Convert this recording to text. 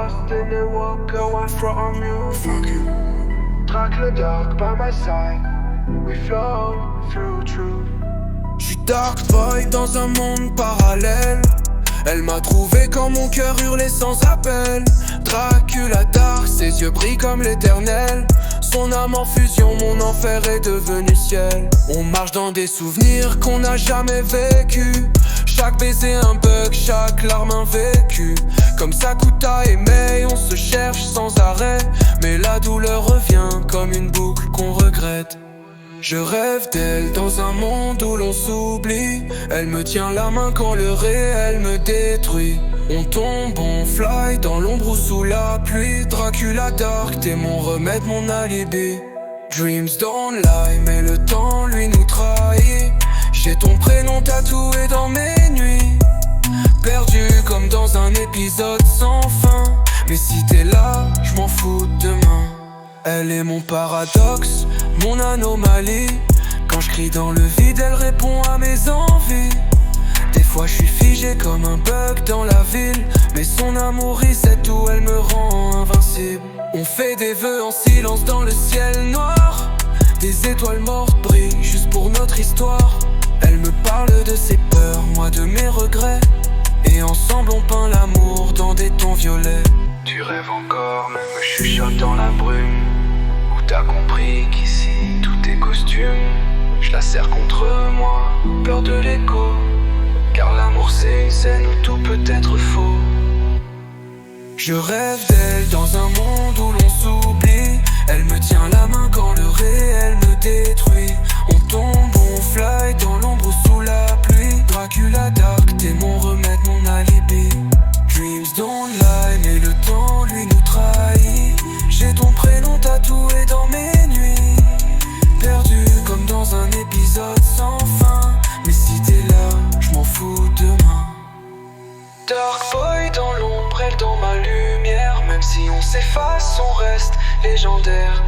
lost in the walk away from you. Fuck you. Track le dark by my side. We flow through truth. J'suis dark boy dans un monde parallèle. Elle m'a trouvé quand mon cœur hurlait sans appel. Dracula dark, ses yeux brillent comme l'éternel. Son âme en fusion, mon enfer est devenu ciel. On marche dans des souvenirs qu'on n'a jamais vécu. Chaque baiser un bug, chaque larme un vécu. Comme Sakuta et Mei, on se cherche sans arrêt. Mais la douleur revient comme une boucle qu'on regrette. Je rêve d'elle dans un monde où l'on s'oublie. Elle me tient la main quand le réel me détruit. On tombe, on fly dans l'ombre ou sous la pluie. Dracula dark, t'es mon remède, mon alibi. Dreams don't lie, mais le temps lui nous trahit. J'ai ton prénom tatoué dans mes nuits. Perdu comme dans un épisode sans fin. Mais si t'es là, je m'en fous de demain. Elle est mon paradoxe, mon anomalie. Quand je crie dans le vide, elle répond à mes envies. Des fois je suis figé comme un bug dans la ville. Mais son amour reset tout, elle me rend invincible. On fait des vœux en silence dans le ciel noir. Des étoiles mortes brillent juste pour notre histoire. Elle me parle de ses peurs, moi de mes regrets. Et ensemble on peint l'amour dans des tons violets. Tu rêves encore, même me chuchote dans la brume. Où t'as compris qu'ici tout est costume. Je la serre contre moi, peur de l'écho. Car l'amour c'est une scène où tout peut être faux. Je rêve d'elle dans un monde où l'on s'oublie. Elle me tient la main quand le réel me détruit. On tombe, on fly dans l'ombre ou sous la pluie. Dracula dark, t'es mon remède, mon alibi. Dreams don't lie, mais le temps lui nous trahit. J'ai ton prénom tatoué dans mes nuits. Perdu comme dans un épisode sans fin. Mais si t'es là, je m'en fous demain. Dark boy dans l'ombre, elle dans ma lumière. Même si on s'efface, on reste légendaire.